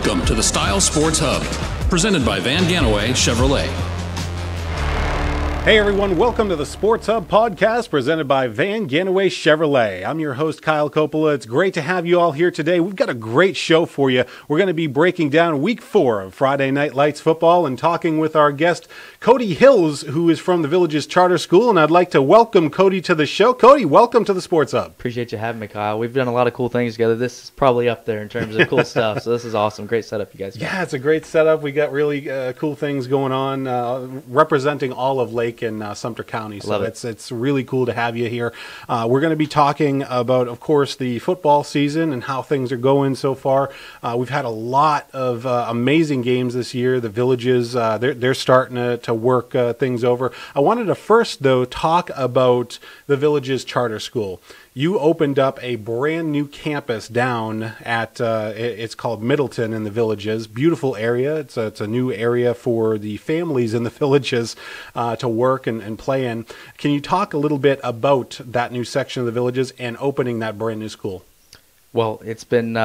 Welcome to the Style Sports Hub, presented by Van Ganaway Chevrolet. Hey everyone, welcome to the Sports Hub podcast presented by Van Ganaway Chevrolet. I'm your host, Kyle Coppola. It's great to have you all here today. We've got a great show for you. We're going to be breaking down week 4 of Friday Night Lights football and talking with our guest, Cody Hills, who is from the Villages Charter School. And I'd like to welcome Cody to the show. Cody, welcome to the Sports Hub. Appreciate you having me, Kyle. We've done a lot of cool things together. This is probably up there in terms of cool stuff. So this is awesome. Great setup you guys got. Yeah, it's a great setup. We got really cool things going on representing all of Lake and Sumter County. So it's really cool to have you here. We're going to be talking about, of course, the football season and how things are going so far. We've had a lot of amazing games this year. The Villages, they're starting to work things over. I wanted to first, though, talk about the Villages Charter School. You opened up a brand new campus down at, it's called Middleton in the Villages. Beautiful area. It's a new area for the families in the Villages to work and play in. Can you talk a little bit about that new section of the Villages and opening that brand new school? Well, it's been,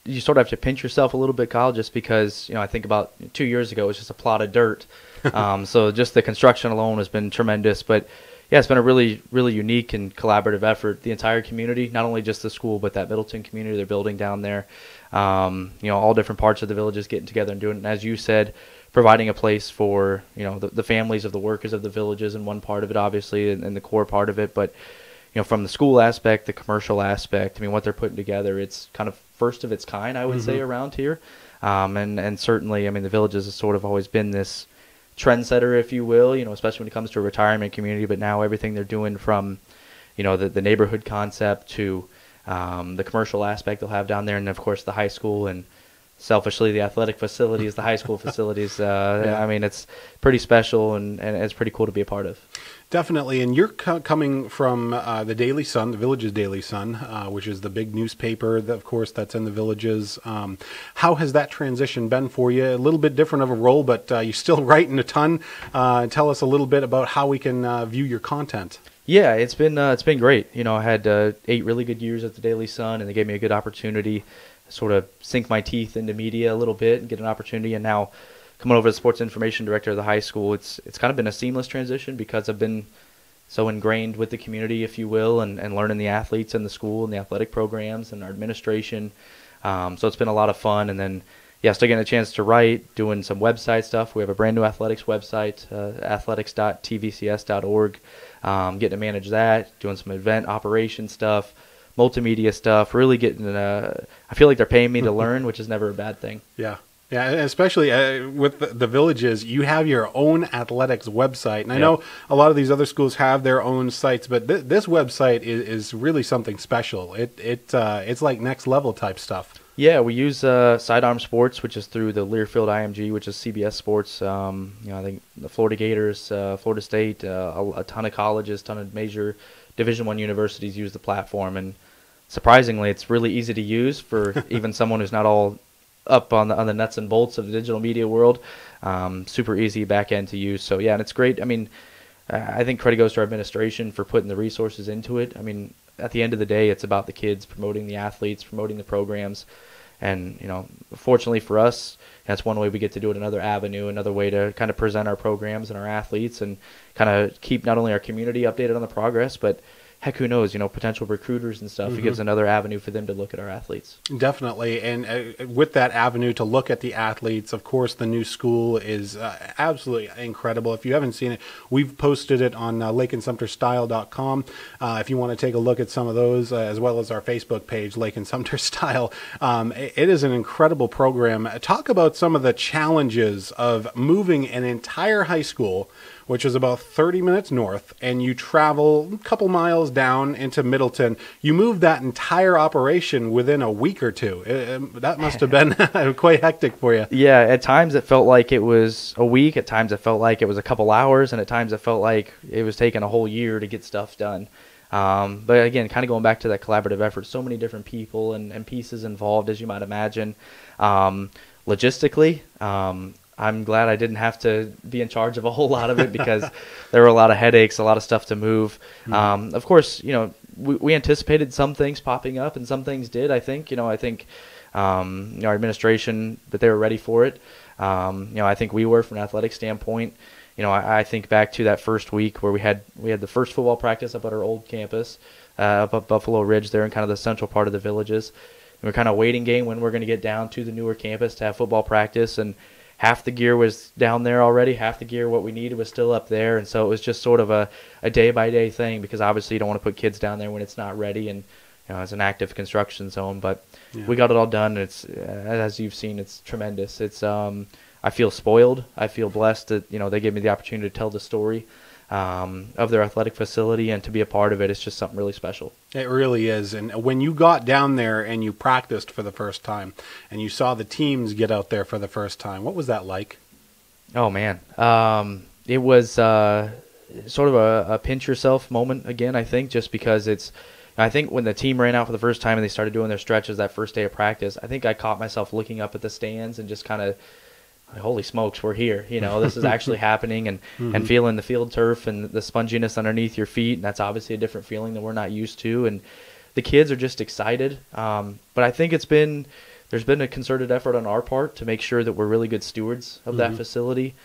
you sort of have to pinch yourself a little bit, Kyle, just because, I think about 2 years ago, it was just a plot of dirt. So just the construction alone has been tremendous, but yeah, it's been a really, really unique and collaborative effort. The entire community, not only just the school, but that Middleton community they're building down there. All different parts of the Villages getting together and doing it. And as you said, providing a place for, the families of the workers of the Villages in one part of it, obviously, and the core part of it. But, from the school aspect, the commercial aspect, what they're putting together, it's kind of first of its kind, I would say, around here. And certainly, the Villages has sort of always been this trendsetter, if you will, especially when it comes to a retirement community. But now everything they're doing from, the neighborhood concept to the commercial aspect they'll have down there, and of course the high school, and selfishly the athletic facilities, the high school facilities. It's pretty special, and it's pretty cool to be a part of. Definitely, and you're coming from the Daily Sun, the Villages Daily Sun, which is the big newspaper, of course, that's in the Villages. How has that transition been for you? A little bit different of a role, but you're still writing a ton. Tell us a little bit about how we can view your content. Yeah, it's been great. I had 8 really good years at the Daily Sun, and they gave me a good opportunity to sort of sink my teeth into media a little bit and get an opportunity. And now coming over as sports information director of the high school, it's kind of been a seamless transition because I've been so ingrained with the community, if you will, and learning the athletes in the school and the athletic programs and our administration. So it's been a lot of fun. And then, still getting a chance to write, doing some website stuff. We have a brand new athletics website, athletics.tvcs.org. Getting to manage that, doing some event operation stuff, multimedia stuff, really getting, I feel like they're paying me to learn, which is never a bad thing. Yeah. Yeah, especially with the Villages, you have your own athletics website. And I know a lot of these other schools have their own sites, but this website is really something special. It's like next level type stuff. Yeah, we use Sidearm Sports, which is through the Learfield IMG, which is CBS Sports. I think the Florida Gators, Florida State, a ton of colleges, ton of major Division I universities use the platform. And surprisingly, it's really easy to use for even someone who's not all up on the nuts and bolts of the digital media world. Super easy back end to use. So yeah, and it's great. I think credit goes to our administration for putting the resources into it. At the end of the day, it's about the kids, promoting the athletes, promoting the programs. And, fortunately for us, that's one way we get to do it, another avenue, another way to kind of present our programs and our athletes and kind of keep not only our community updated on the progress, but heck, who knows, potential recruiters and stuff. It gives another avenue for them to look at our athletes. Definitely. And with that avenue to look at the athletes, of course, the new school is absolutely incredible. If you haven't seen it, we've posted it on lakeandsumterstyle.com. If you want to take a look at some of those, as well as our Facebook page, Lake and Sumter Style. It is an incredible program. Talk about some of the challenges of moving an entire high school, which is about 30 minutes north, and you travel a couple miles down into Middleton. You moved that entire operation within a week or two. That must have been quite hectic for you. Yeah, at times it felt like it was a week. At times it felt like it was a couple hours, and at times it felt like it was taking a whole year to get stuff done. But again, kind of going back to that collaborative effort, so many different people and pieces involved, as you might imagine. Logistically, I'm glad I didn't have to be in charge of a whole lot of it because there were a lot of headaches, a lot of stuff to move. Of course, we anticipated some things popping up and some things did. I think Our administration, that they were ready for it. I think we were from an athletic standpoint. I think back to that first week where we had the first football practice up at our old campus, up at Buffalo Ridge there in kind of the central part of the Villages. And we're kind of waiting game when we're going to get down to the newer campus to have football practice, and half the gear was down there already. Half the gear, what we needed, was still up there. And so it was just sort of a day-by-day thing, because obviously you don't want to put kids down there when it's not ready, and it's an active construction zone. But we got it all done, and it's, as you've seen, it's tremendous. It's I feel spoiled. I feel blessed that they gave me the opportunity to tell the story of their athletic facility, and to be a part of it. It's just something really special. It really is. And when you got down there and you practiced for the first time, and you saw the teams get out there for the first time, what was that like? Oh man, it was sort of a pinch yourself moment again. I think just because I think when the team ran out for the first time and they started doing their stretches that first day of practice, I think I caught myself looking up at the stands and just kind of, holy smokes, we're here. This is actually happening, and, and feeling the field turf and the sponginess underneath your feet. And that's obviously a different feeling than we're not used to. And the kids are just excited. But I think there's been a concerted effort on our part to make sure that we're really good stewards of that facility.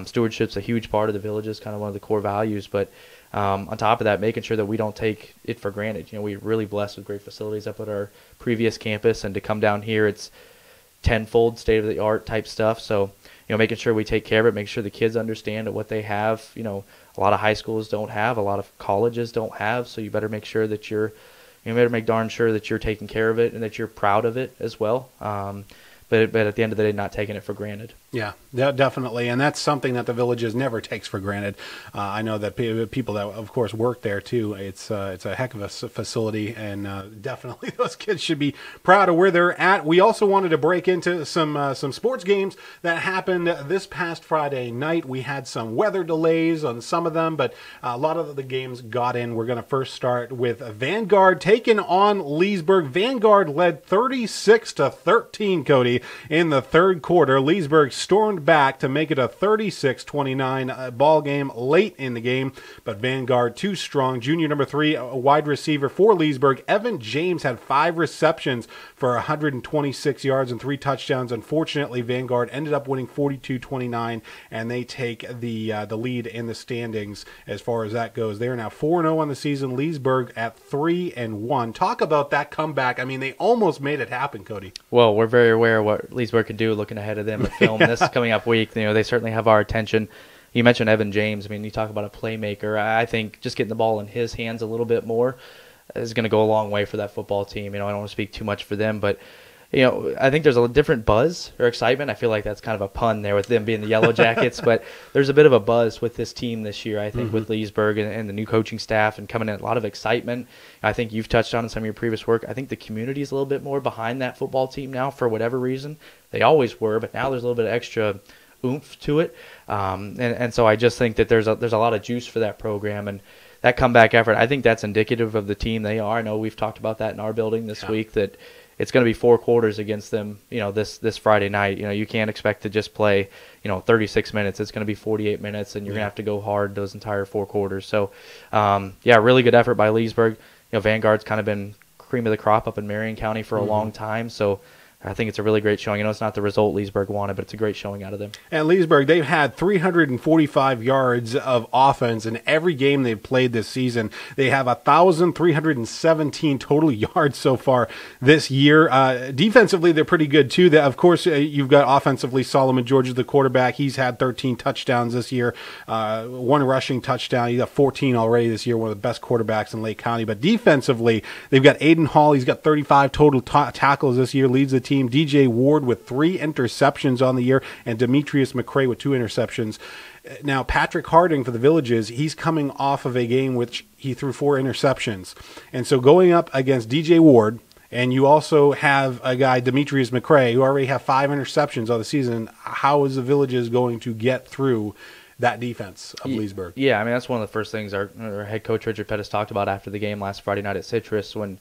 Stewardship's a huge part of the Villages, kind of one of the core values. But on top of that, making sure that we don't take it for granted. We're really blessed with great facilities up at our previous campus, and to come down here, it's tenfold state-of-the-art type stuff. So, making sure we take care of it, make sure the kids understand what they have. A lot of high schools don't have, a lot of colleges don't have. So you better make sure that you better make darn sure that you're taking care of it and that you're proud of it as well. But at the end of the day, not taking it for granted. Yeah, definitely. And that's something that the Villages never takes for granted. I know that people that, of course, work there, too. It's a heck of a facility, and definitely those kids should be proud of where they're at. We also wanted to break into some sports games that happened this past Friday night. We had some weather delays on some of them, but a lot of the games got in. We're going to first start with Vanguard taking on Leesburg. Vanguard led 36-13, Cody, in the third quarter. Leesburg stormed back to make it a 36-29 ball game late in the game, but Vanguard too strong. Junior number 3, a wide receiver for Leesburg, Evan James, had 5 receptions for 126 yards and 3 touchdowns. Unfortunately, Vanguard ended up winning 42-29, and they take the lead in the standings as far as that goes. They are now 4-0 on the season. Leesburg at 3-1. Talk about that comeback. I mean, they almost made it happen, Cody. Well, we're very aware of what Leesburg can do, looking ahead of them with film this coming up week. They certainly have our attention. You mentioned Evan James. I mean, you talk about a playmaker. I think just getting the ball in his hands a little bit more is going to go a long way for that football team. I don't want to speak too much for them, but I think there's a different buzz or excitement. I feel like that's kind of a pun there with them being the Yellow Jackets, but there's a bit of a buzz with this team this year, I think, with Leesburg and the new coaching staff, and coming in a lot of excitement. I think you've touched on in some of your previous work. I think the community is a little bit more behind that football team now for whatever reason. They always were, but now there's a little bit of extra oomph to it. And so I just think that there's a lot of juice for that program, and that comeback effort, I think that's indicative of the team they are. I know we've talked about that in our building this week, that it's going to be 4 quarters against them, this Friday night. You can't expect to just play, 36 minutes. It's going to be 48 minutes, and you're going to have to go hard those entire 4 quarters. So, really good effort by Leesburg. Vanguard's kind of been cream of the crop up in Marion County for a long time, so I think it's a really great showing. It's not the result Leesburg wanted, but it's a great showing out of them. And Leesburg, they've had 345 yards of offense in every game they've played this season. They have 1,317 total yards so far this year. Defensively, they're pretty good, too. Of course, you've got offensively Solomon George is the quarterback. He's had 13 touchdowns this year, 1 rushing touchdown. He's got 14 already this year, one of the best quarterbacks in Lake County. But defensively, they've got Aiden Hall. He's got 35 total tackles this year, leads the team. DJ Ward with 3 interceptions on the year, and Demetrius McCrae with 2 interceptions. Now, Patrick Harding for the Villages, he's coming off of a game which he threw 4 interceptions. And so going up against DJ Ward, and you also have a guy, Demetrius McCrae, who already have 5 interceptions on the season, how is the Villages going to get through that defense of Leesburg? Yeah, I mean, that's one of the first things our head coach Richard Pettis talked about after the game last Friday night at Citrus, when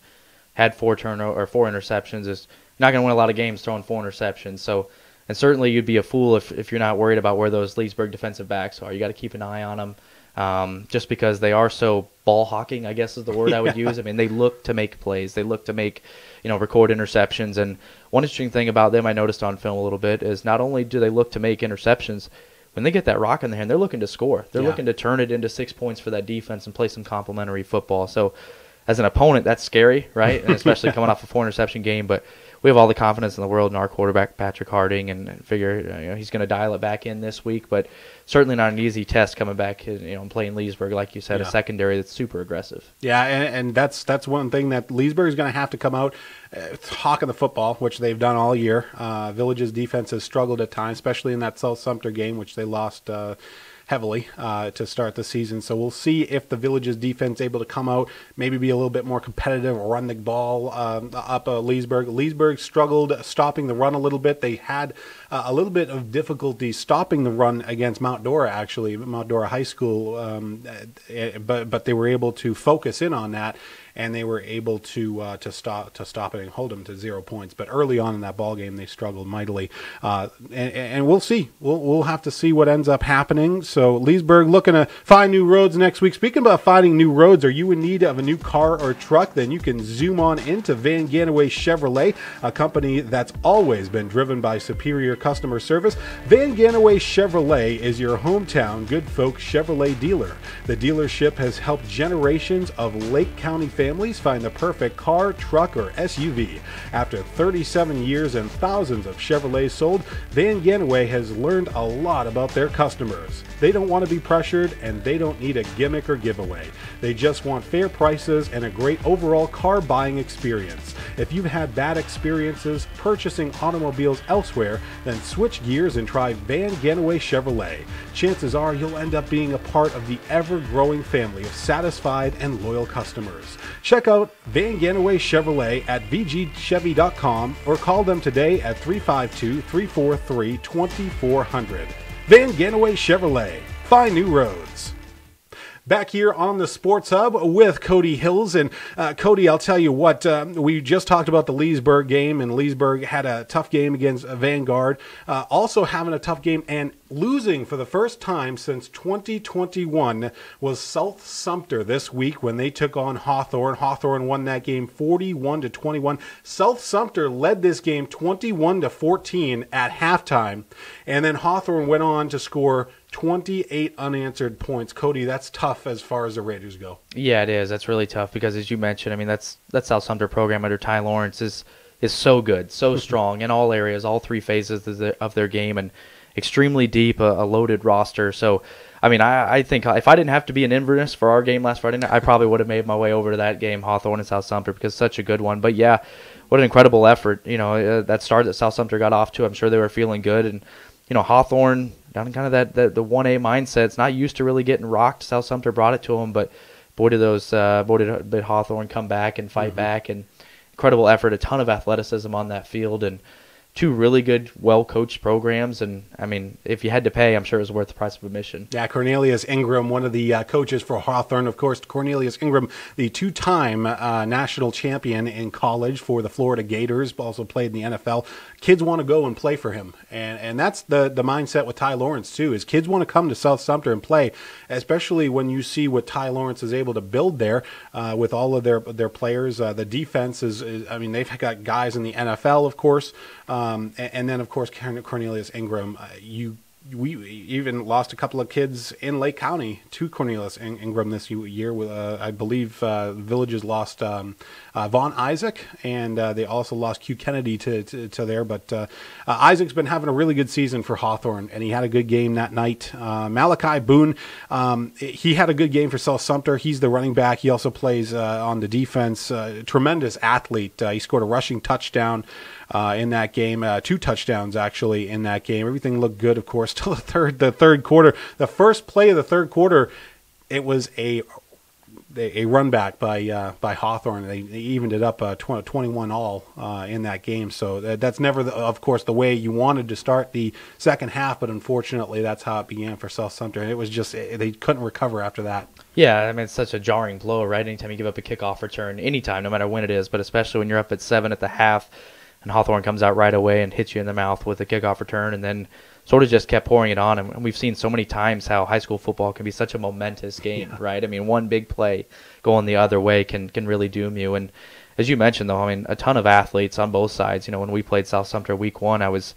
had 4 interceptions, is not going to win a lot of games throwing 4 interceptions. So, and certainly you'd be a fool if you're not worried about where those Leesburg defensive backs are. You got to keep an eye on them. just because they are so ball hawking, I guess is the word I would use. I mean, they look to make plays. They look to make, record interceptions. And one interesting thing about them I noticed on film a little bit is not only do they look to make interceptions, when they get that rock in their hand, they're looking to score. They're looking to turn it into 6 points for that defense and play some complimentary football. So as an opponent, that's scary, right? And especially coming off a 4-interception game. But we have all the confidence in the world in our quarterback, Patrick Harding, and figure he's going to dial it back in this week. But certainly not an easy test coming back, and playing Leesburg, like you said, a secondary that's super aggressive. Yeah, and that's one thing that Leesburg is going to have to come out hawking the football, which they've done all year. Village's defense has struggled at times, especially in that South Sumter game, which they lost heavily to start the season. So we'll see if the Village's defense is able to come out, maybe be a little bit more competitive, run the ball up Leesburg. Leesburg struggled stopping the run a little bit. They had a little bit of difficulty stopping the run against Mount Dora, actually, Mount Dora High School, but they were able to focus in on that, and they were able to stop it and hold them to 0 points. But early on in that ball game, they struggled mightily, and we'll see. We'll have to see what ends up happening. So Leesburg looking to find new roads next week. Speaking about finding new roads, are you in need of a new car or truck? Then you can zoom on into Van Ganaway Chevrolet, a company that's always been driven by superior customer service. Van Ganaway Chevrolet is your hometown good folk Chevrolet dealer. The dealership has helped generations of Lake County families find the perfect car, truck, or SUV. After 37 years and thousands of Chevrolets sold, Van Ganaway has learned a lot about their customers. They don't want to be pressured, and they don't need a gimmick or giveaway. They just want fair prices and a great overall car buying experience. If you've had bad experiences purchasing automobiles elsewhere, then switch gears and try Van Ganaway Chevrolet. Chances are you'll end up being a part of the ever-growing family of satisfied and loyal customers. Check out Van Ganaway Chevrolet at vgchevy.com or call them today at 352-343-2400. Van Ganaway Chevrolet. Find new roads. Back here on the Sports Hub with Cody Hills. And Cody, I'll tell you what, we just talked about the Leesburg game, and Leesburg had a tough game against Vanguard. Also having a tough game and losing for the first time since 2021 was South Sumter this week when they took on Hawthorne. Hawthorne won that game 41-21. South Sumter led this game 21-14 at halftime, and then Hawthorne went on to score 28 unanswered points. Cody, that's tough as far as the Raiders go. Yeah, it is. That's really tough because, as you mentioned, I mean, that South Sumter program under Ty Lawrence is so good, so strong in all areas, all three phases of their game, and extremely deep, a loaded roster. So, I mean, I think if I didn't have to be in Inverness for our game last Friday night, I probably would have made my way over to that game, Hawthorne and South Sumter, because it's such a good one. But yeah, what an incredible effort. That start that South Sumter got off to, I'm sure they were feeling good. And, Hawthorne, down in kind of the 1A mindset, it's not used to really getting rocked. South Sumter brought it to them, but boy did Hawthorne come back and fight back, and incredible effort, a ton of athleticism on that field, and two really good, well-coached programs. And, I mean, if you had to pay, I'm sure it was worth the price of admission. Yeah, Cornelius Ingram, one of the coaches for Hawthorne. Of course, Cornelius Ingram, the two-time national champion in college for the Florida Gators, also played in the NFL. Kids want to go and play for him. And that's the mindset with Ty Lawrence, too, is kids want to come to South Sumter and play, especially when you see what Ty Lawrence is able to build there with all of their players. The defense is, I mean, they've got guys in the NFL, of course, and then, of course, Cornelius Ingram. We even lost a couple of kids in Lake County to Cornelius Ingram this year. I believe Villages lost Vaughn Isaac, and they also lost Q Kennedy to there. But Isaac's been having a really good season for Hawthorne, and he had a good game that night. Malachi Boone, he had a good game for South Sumter. He's the running back. He also plays on the defense. Tremendous athlete. He scored a rushing touchdown in that game, 2 touchdowns actually in that game. Everything looked good, of course, till the third quarter. The first play of the third quarter, it was a run back by Hawthorne. They evened it up 21 all in that game. So that's never, of course, the way you wanted to start the second half, but unfortunately that's how it began for South Sumter. And it was just, they couldn't recover after that. Yeah, I mean, it's such a jarring blow, right? Anytime you give up a kickoff return, anytime, no matter when it is, but especially when you're up at 7 at the half. and Hawthorne comes out right away and hits you in the mouth with a kickoff return, and then sort of just kept pouring it on. And we've seen so many times how high school football can be such a momentous game, right? I mean, one big play going the other way can really doom you. And as you mentioned, though, I mean, a ton of athletes on both sides. You know, when we played South Sumter week 1, it's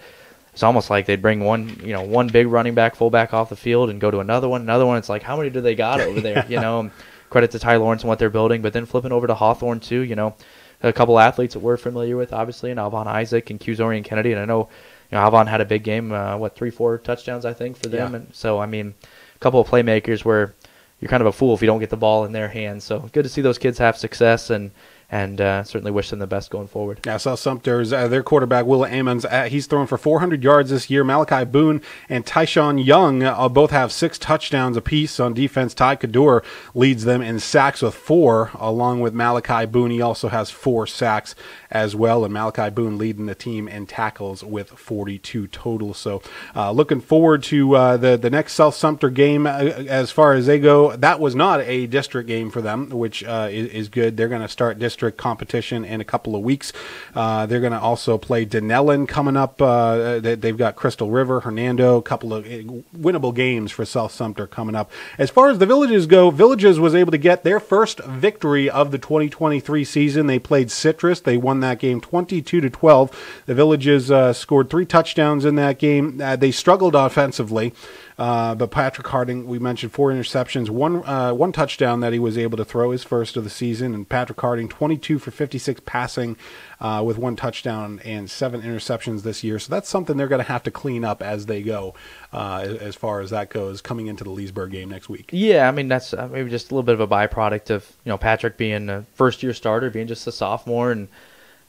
almost like they'd bring one big running back, fullback off the field and go to another one. It's like, how many do they got over there? You know, credit to Ty Lawrence and what they're building, but then flipping over to Hawthorne too, you know, a couple athletes that we're familiar with, obviously, and Alvon Isaac and Zorian Kennedy. And I know, Alvon had a big game, 3-4 touchdowns, I think, for them. Yeah. And so, I mean, a couple of playmakers where you're kind of a fool if you don't get the ball in their hands. So good to see those kids have success, and certainly wish them the best going forward. Yeah, South Sumter's their quarterback, Willa Ammons, he's thrown for 400 yards this year. Malachi Boone and Tyshawn Young both have 6 touchdowns apiece on defense. Ty Kador leads them in sacks with 4, along with Malachi Boone. He also has 4 sacks as well, and Malachi Boone leading the team in tackles with 42 total. So looking forward to the next South Sumter game as far as they go. That was not a district game for them, which is good. They're going to start district competition in a couple of weeks. They're going to also play Denellen coming up. They've got Crystal River, Hernando, a couple of winnable games for South Sumter coming up. As far as the Villages go, Villages was able to get their first victory of the 2023 season. They played Citrus. They won that game 22-12. The Villages scored 3 touchdowns in that game. They struggled offensively. But Patrick Harding, we mentioned 4 interceptions, one touchdown that he was able to throw, his first of the season. And Patrick Harding, 22 for 56 passing with 1 touchdown and 7 interceptions this year. So that's something they're going to have to clean up as they go, as far as that goes, coming into the Leesburg game next week. Yeah, I mean, that's maybe just a little bit of a byproduct of, Patrick being a first-year starter, being just a sophomore, and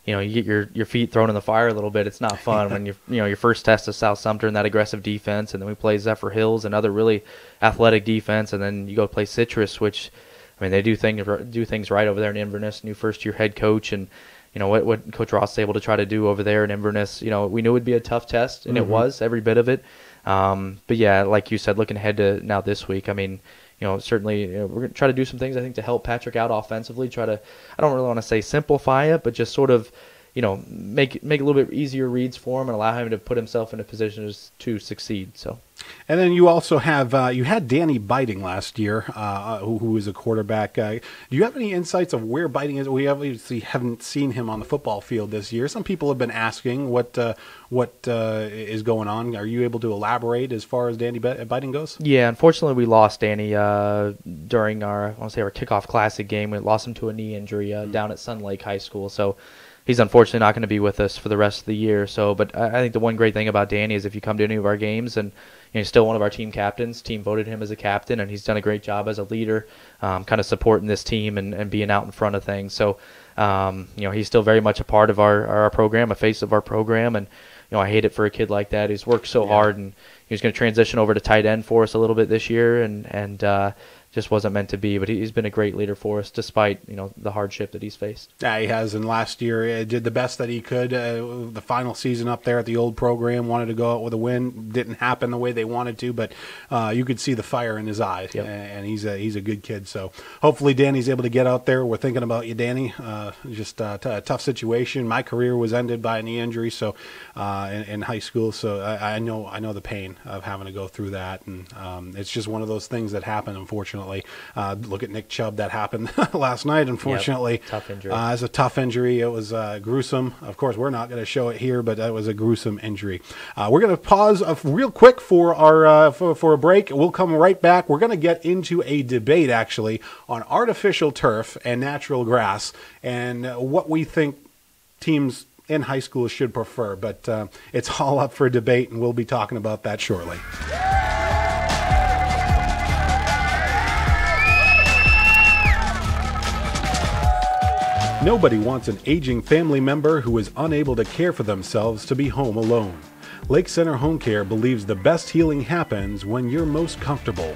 you get your feet thrown in the fire a little bit. It's not fun when your first test of South Sumter and that aggressive defense, and then we play Zephyr Hills, another really athletic defense, and then you go play Citrus, which, I mean, they do things right over there in Inverness. New first-year head coach, and what Coach Ross is able to try to do over there in Inverness. We knew it would be a tough test, and it was every bit of it. But yeah, like you said, looking ahead to now this week, I mean, certainly we're going to try to do some things, I think, to help Patrick out offensively. I don't really want to say simplify it, but just sort of, make it a little bit easier reads for him and allow him to put himself in a position to succeed. So. And then you also have you had Danny Biting last year, who is a quarterback. Do you have any insights of where Biting is? We obviously haven't seen him on the football field this year. Some people have been asking what is going on. Are you able to elaborate as far as Danny Biting goes? Yeah, unfortunately, we lost Danny during our kickoff classic game. We lost him to a knee injury down at Sun Lake High School. So. He's unfortunately not going to be with us for the rest of the year. So, but I think the one great thing about Danny is if you come to any of our games, and he's still one of our team captains. Team voted him as a captain, and he's done a great job as a leader, kind of supporting this team and being out in front of things. So, he's still very much a part of our program, a face of our program, and I hate it for a kid like that. He's worked so hard, and he's going to transition over to tight end for us a little bit this year, and just wasn't meant to be, but he's been a great leader for us despite the hardship that he's faced. Yeah, he has, and last year did the best that he could. The final season up there at the old program, wanted to go out with a win. Didn't happen the way they wanted to, but you could see the fire in his eyes, and he's a good kid. So hopefully Danny's able to get out there. We're thinking about you, Danny. Just a tough situation. My career was ended by a knee injury, so in high school. So I know the pain of having to go through that, and it's just one of those things that happen, unfortunately. Look at Nick Chubb, that happened last night, unfortunately. Tough injury. It's a tough injury. It was gruesome. Of course, we're not going to show it here, but that was a gruesome injury. We're going to pause real quick for our for a break. We'll come right back. We're going to get into a debate, actually, on artificial turf and natural grass and what we think teams in high school should prefer. But it's all up for debate, and we'll be talking about that shortly. Nobody wants an aging family member who is unable to care for themselves to be home alone. Lake Center Home Care believes the best healing happens when you're most comfortable.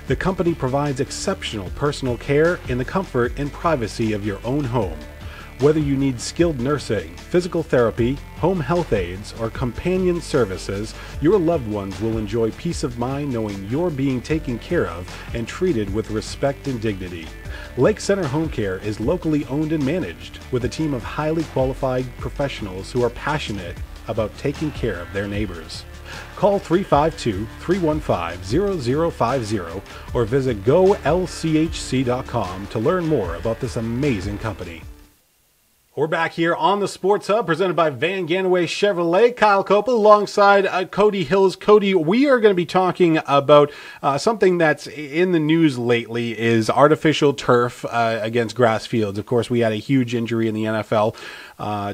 The company provides exceptional personal care in the comfort and privacy of your own home. Whether you need skilled nursing, physical therapy, home health aides, or companion services, your loved ones will enjoy peace of mind knowing you're being taken care of and treated with respect and dignity. Lake Center Home Care is locally owned and managed with a team of highly qualified professionals who are passionate about taking care of their neighbors. Call 352-315-0050 or visit golchc.com to learn more about this amazing company. We're back here on the Sports Hub, presented by Van Ganaway Chevrolet. Kyle Copel alongside Cody Hills. Cody, we are going to be talking about something that's in the news lately is artificial turf against grass fields. Of course, we had a huge injury in the NFL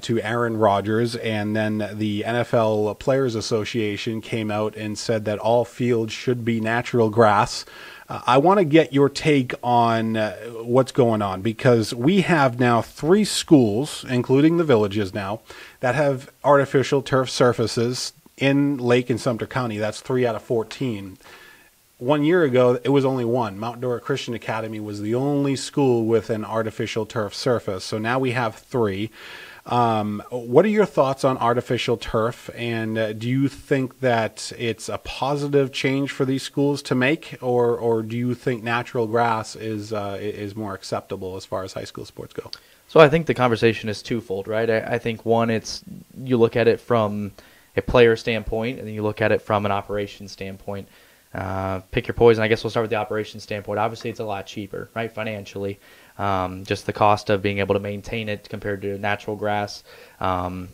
to Aaron Rodgers, and then the NFL Players Association came out and said that all fields should be natural grass. I want to get your take on what's going on, because we have now 3 schools, including the Villages now, that have artificial turf surfaces in Lake and Sumter County. That's 3 out of 14. 1 year ago, it was only 1. Mount Dora Christian Academy was the only school with an artificial turf surface. So now we have 3. What are your thoughts on artificial turf, and do you think that it's a positive change for these schools to make, or do you think natural grass is more acceptable as far as high school sports go? So I think the conversation is twofold, right? I think one, it's you look at it from a player standpoint, and then you look at it from an operations standpoint. Pick your poison. I guess we'll start with the operations standpoint. Obviously, it's a lot cheaper, right, financially. Just the cost of being able to maintain it compared to natural grass. So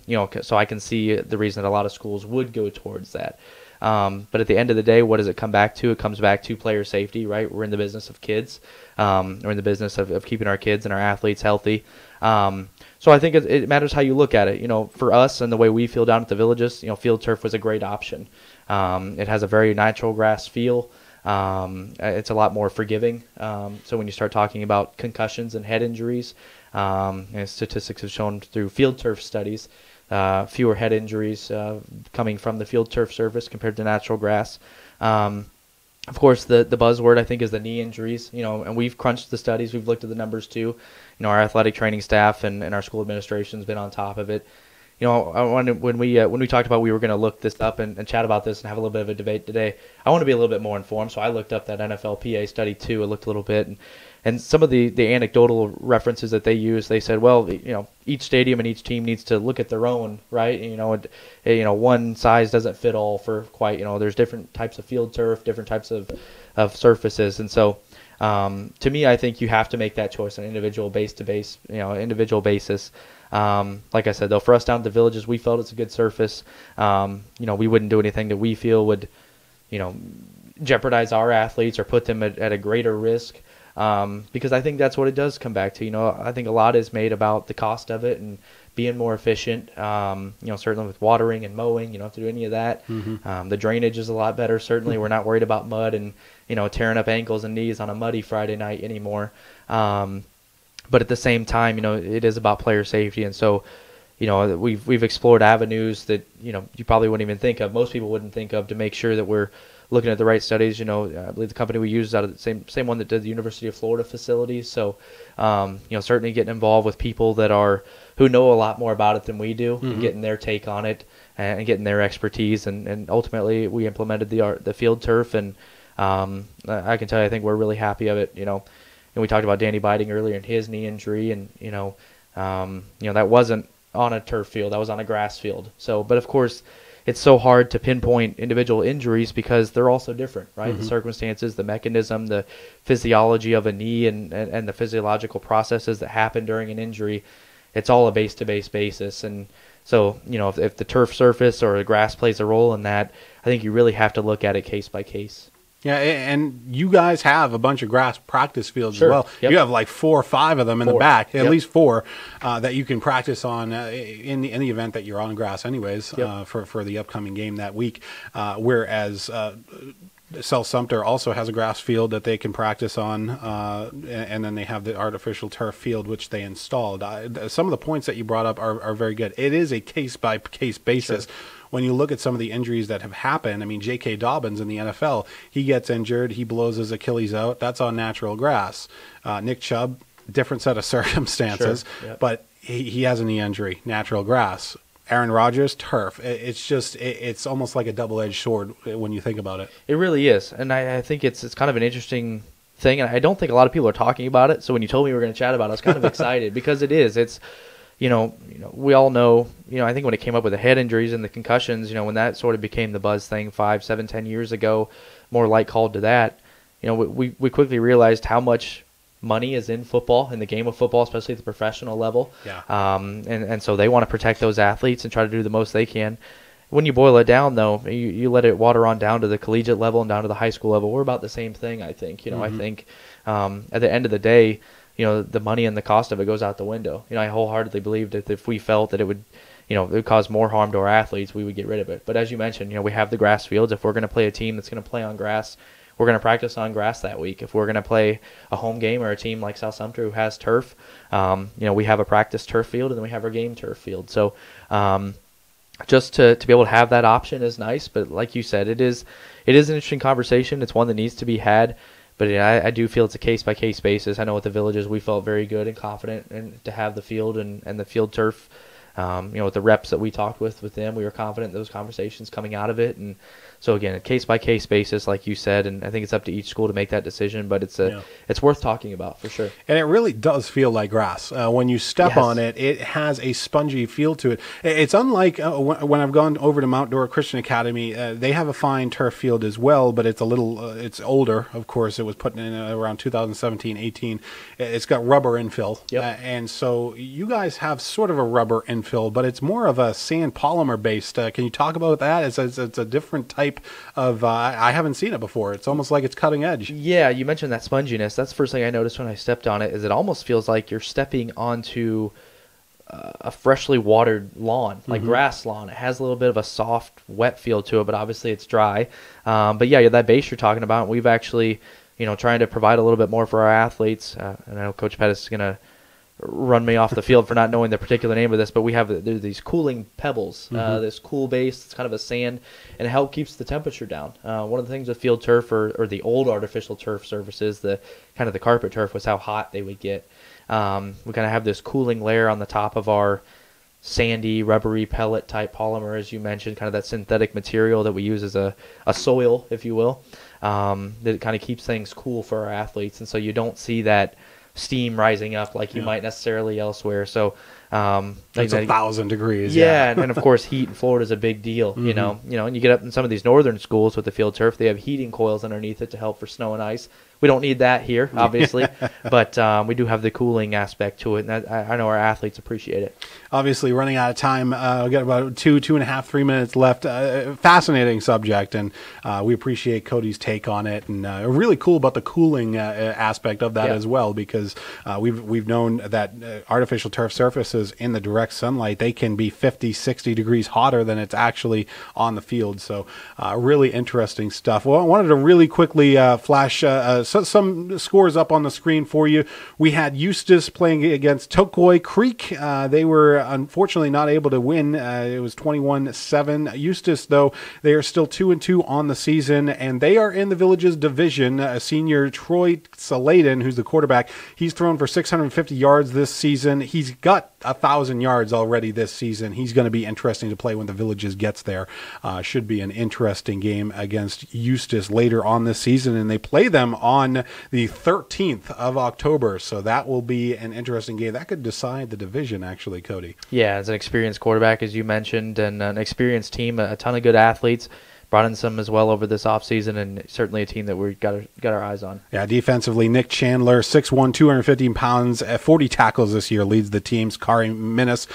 I can see the reason that a lot of schools would go towards that. But at the end of the day, what does it come back to? It comes back to player safety, right? We're in the business of kids. We're in the business of keeping our kids and our athletes healthy. So I think it matters how you look at it. For us and the way we feel down at the Villages, field turf was a great option. It has a very natural grass feel. It's a lot more forgiving. So when you start talking about concussions and head injuries, statistics have shown through field turf studies, fewer head injuries coming from the field turf surface compared to natural grass. Of course, the buzzword, I think, is the knee injuries. And we've crunched the studies. We've looked at the numbers too. Our athletic training staff and our school administration has been on top of it. When we talked about we were going to look this up and chat about this and have a little bit of a debate today, I want to be a little bit more informed. So I looked up that NFLPA study too. I looked a little bit, and some of the anecdotal references that they use, they said, well, each stadium and each team needs to look at their own, right? One size doesn't fit all for quite. There's different types of field turf, different types of surfaces, and so. To me, I think you have to make that choice on individual basis. Like I said, though, for us down at the Villages, we felt it's a good surface. We wouldn't do anything that we feel would, jeopardize our athletes or put them at a greater risk. Because I think that's what it does come back to. I think a lot is made about the cost of it and being more efficient. Certainly with watering and mowing, you don't have to do any of that. Mm-hmm. The drainage is a lot better. Certainly, we're not worried about mud and tearing up ankles and knees on a muddy Friday night anymore. But at the same time, it is about player safety, and so we've explored avenues that you probably wouldn't even think of. Most people wouldn't think of to make sure that we're looking at the right studies. I believe the company we use is out of the same one that did the University of Florida facilities. So certainly getting involved with people who know a lot more about it than we do, mm-hmm. and getting their take on it and getting their expertise, and ultimately we implemented the field turf, and I can tell you I think we're really happy of it. And we talked about Danny Biding earlier and his knee injury, and that wasn't on a turf field, that was on a grass field. So, but of course, it's so hard to pinpoint individual injuries because they're all so different, right? Mm-hmm. The circumstances, the mechanism, the physiology of a knee, and the physiological processes that happen during an injury. It's all a base-to-base basis, and so if the turf surface or the grass plays a role in that, I think you really have to look at it case by case. Yeah, and you guys have a bunch of grass practice fields sure. as well. Yep. You have like 4 or 5 of them in the back, at yep. least 4, that you can practice on in the event that you're on grass anyways, yep. for the upcoming game that week. Whereas South Sumter also has a grass field that they can practice on, and then they have the artificial turf field, which they installed. Some of the points that you brought up are very good. It is a case-by-case basis. Sure. When you look at some of the injuries that have happened, I mean, J.K. Dobbins in the NFL, he gets injured, he blows his Achilles out. That's on natural grass. Nick Chubb, different set of circumstances. Sure. Yep. But he has a knee injury, natural grass. Aaron Rodgers, turf. It's almost like a double-edged sword when you think about it. It really is, and I think it's kind of an interesting thing, and I don't think a lot of people are talking about it. So when you told me we were going to chat about it, I was kind of excited because it is. It's we all know. I think when it came up with the head injuries and the concussions, when that sort of became the buzz thing 5, 7, 10 years ago, more light called to that. We quickly realized how much money is in football, in the game of football, especially at the professional level. Yeah. And so they want to protect those athletes and try to do the most they can. When you boil it down, though, you let it water on down to the collegiate level and down to the high school level. We're about the same thing, I think. I think at the end of the day, the money and the cost of it goes out the window. I wholeheartedly believe that if we felt that it would cause more harm to our athletes, we would get rid of it. But as you mentioned, we have the grass fields. If we're going to play a team that's going to play on grass, we're going to practice on grass that week. If we're going to play a home game or a team like South Sumter who has turf, we have a practice turf field and then we have our game turf field. So just to be able to have that option is nice. But like you said, it is an interesting conversation. It's one that needs to be had. But I do feel it's a case-by-case basis. I know with the Villages we felt very good and confident to have the field and the field turf. With the reps that we talked with them, we were confident in those conversations coming out of it. And so again, a case-by-case basis, like you said, and I think it's up to each school to make that decision, but it's worth talking about for sure. And it really does feel like grass. When you step on it, it has a spongy feel to it. It's unlike when I've gone over to Mount Dora Christian Academy, they have a fine turf field as well, but it's a little, it's older, of course. It was put in around 2017-18. It's got rubber infill. Yep. And so you guys have sort of a rubber infill, but it's more of a sand polymer based. Can you talk about that? It's a different type of I haven't seen it before. It's almost like it's cutting edge. Yeah, you mentioned that sponginess. That's the first thing I noticed when I stepped on it, is it almost feels like you're stepping onto a freshly watered lawn, like grass lawn. It has a little bit of a soft, wet feel to it, but obviously it's dry. But yeah, that base you're talking about, we've actually, trying to provide a little bit more for our athletes. And I know Coach Pettis is going to run me off the field for not knowing the particular name of this, but we have there's these cooling pebbles, this cool base. It's kind of a sand, and it helps keeps the temperature down. One of the things with field turf or the old artificial turf surfaces, the kind of the carpet turf, was how hot they would get. We kind of have this cooling layer on the top of our sandy, rubbery pellet type polymer, as you mentioned, kind of that synthetic material that we use as a soil, if you will, that kind of keeps things cool for our athletes, and so you don't see that steam rising up like you might necessarily elsewhere. So it's 1,000 degrees. Yeah, and of course heat in Florida is a big deal. And you get up in some of these northern schools with the field turf, they have heating coils underneath it to help for snow and ice. We don't need that here, obviously, but we do have the cooling aspect to it, and I know our athletes appreciate it. Obviously, running out of time. We've got about 2.5, 3 minutes left. Fascinating subject, and we appreciate Cody's take on it, and really cool about the cooling aspect of that as well, because we've known that artificial turf surfaces in the direct sunlight, they can be 50, 60 degrees hotter than it's actually on the field. So really interesting stuff. Well, I wanted to really quickly flash some scores up on the screen for you. We had Eustis playing against Tokoi Creek. They were unfortunately not able to win. It was 21-7. Eustis, though, they are still 2-2 on the season, and they are in the Villages division. Senior Troy Saladen, who's the quarterback, he's thrown for 650 yards this season. He's got 1,000 yards already this season. He's going to be interesting to play when the Villages gets there. Should be an interesting game against Eustis later on this season, and they play them on the 13th of October, so that will be an interesting game. That could decide the division, actually, Cody. Yeah, as an experienced quarterback, as you mentioned, and an experienced team, a ton of good athletes. Brought in some as well over this offseason, and certainly a team that we've got our eyes on. Yeah, defensively, Nick Chandler, 6'1", 215 pounds, 40 tackles this year, leads the teams. Kari Minnis,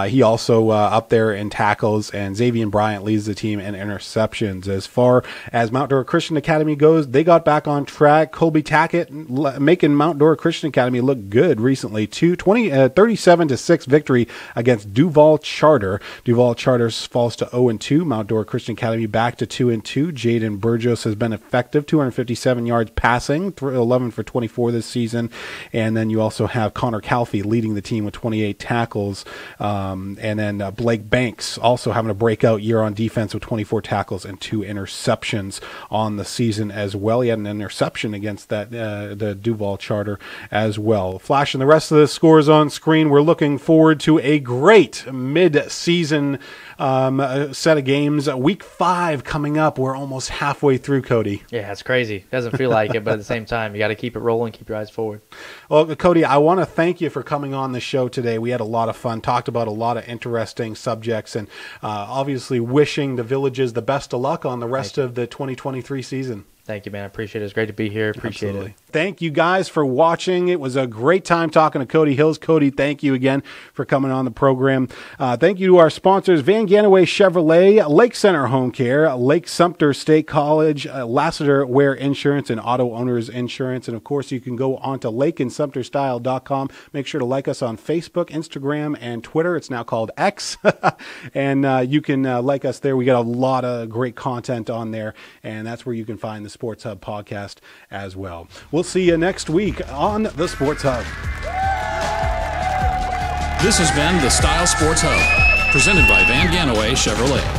he also up there in tackles, and Xavier Bryant leads the team in interceptions. As far as Mount Dora Christian Academy goes, they got back on track. Colby Tackett making Mount Dora Christian Academy look good recently. 37-6 victory against Duval Charter. Duval Charter falls to 0-2. Mount Dora Christian Academy back back to 2-2. Jaden Burgos has been effective, 257 yards passing, 11 for 24 this season. And then you also have Connor Calfee leading the team with 28 tackles. And then Blake Banks also having a breakout year on defense with 24 tackles and 2 interceptions on the season as well. He had an interception against that the Duval Charter as well. Flashing the rest of the scores on screen, we're looking forward to a great mid-season set of games. Week 5 coming up. We're almost halfway through, Cody. Yeah, it's crazy. Doesn't feel like it, but at the same time, you got to keep it rolling, keep your eyes forward. Well, Cody, I want to thank you for coming on the show today. We had a lot of fun, talked about a lot of interesting subjects, and obviously wishing the Villages the best of luck on the rest of the 2023 season. Thank you, man. I appreciate it. It's great to be here. Appreciate it. Thank you guys for watching. It was a great time talking to Cody Hills. Cody, thank you again for coming on the program. Thank you to our sponsors, Van Ganaway Chevrolet, Lake Center Home Care, Lake Sumter State College, Lassiter Ware Insurance, and Auto Owners Insurance. And, of course, you can go on to lakeandsumterstyle.com. Make sure to like us on Facebook, Instagram, and Twitter. It's now called X. And you can like us there. We got a lot of great content on there, and that's where you can find the Sports Hub podcast as well. We'll see you next week on the Sports Hub. This has been the Style Sports Hub, presented by Van Ganaway Chevrolet.